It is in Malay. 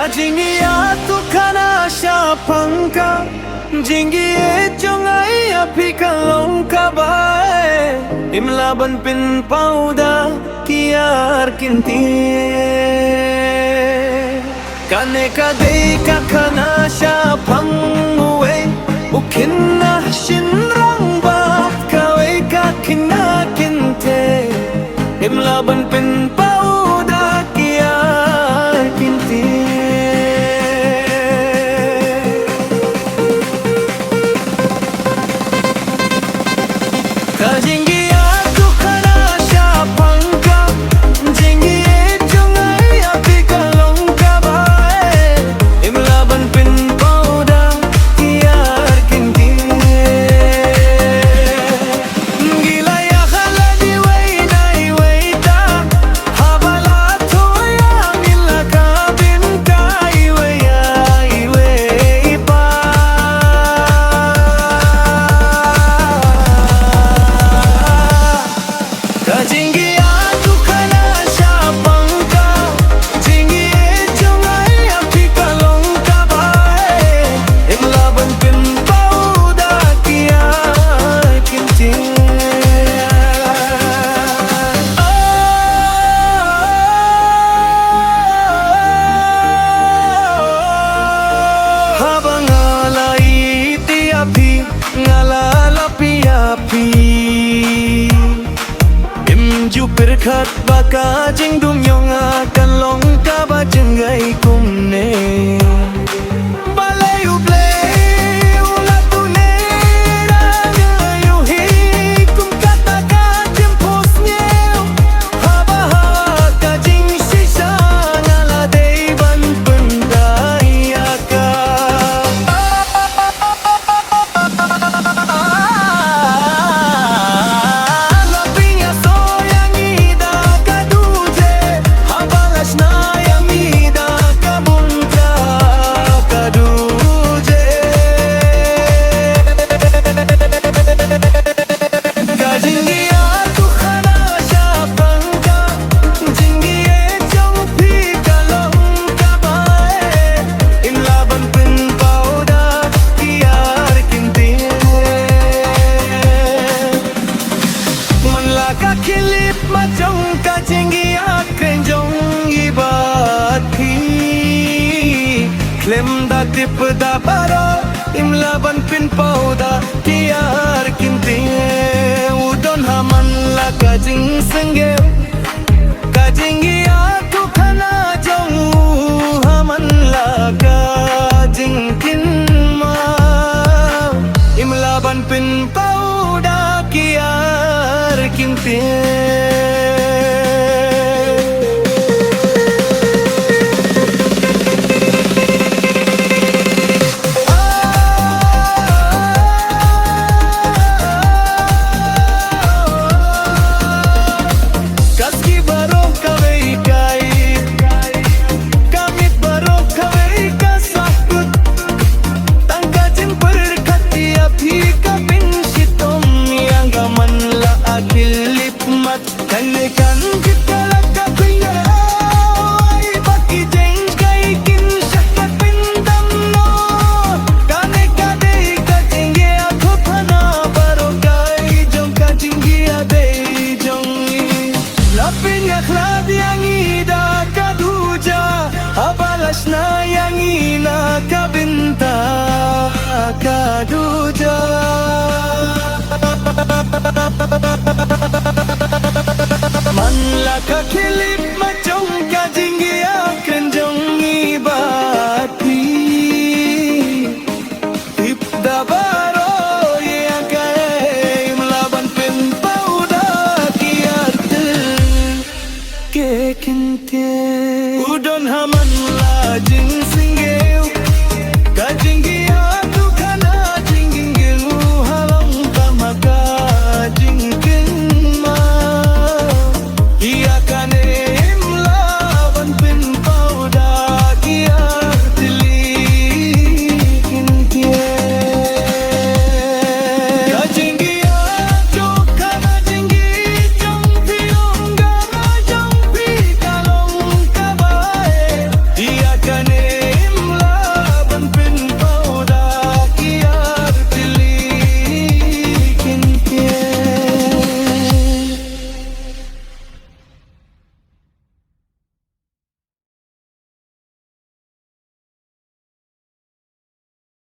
Kajingia tu kana syapangka Jinggi jongai api kalong kabae Imlaban pin pauda kiar kinti Kane kadei kakana syapang uwe Ukina shinrang bat kawe kakina kinte Imlaban pin pauda kiar kinti Kajingia tu kana syapangka Jinggi jongai api kalong kabae Imlaban pin pauda kiar kinti Gila ya khala di wainai waita Habala toya mila ka binta iwe ya iwe ipa Kajingia tu kana syapangka Jinggi jongai api kalong kabae Imlaban pin pauda kiar kinti Habang alay iti api ngalalapi api Jupir khat baka jing dum yong akan long ka ba jenggai kumne balai uble ula tune rayu hi kum kata ka tempos nyeu haba ka jing sisa ngala dei ban pendai aka Kilip macong kajingi akan jong ibat ki Klem da tip da baro imlaban pin pauda kiar kinti Udon haman la kajing senggeu Kajingi aku kana jong haman la kajing kinma Imlaban pin pauda kiar kinti Kaski baro kawe kai Kamit baro kawe kasakut Tangka jing berkati api kapin sitom yang gaman la akilip mat Kanekan kita laka pingarawai Baki jeng kai kin syakat pindam no Kaneka dei kajinggi aku pana baro kai Jong kajinggi adei jongi Lapin akhlad yang ida kaduja Abalas na yang ina kabinta kaduja Man la kakilip macong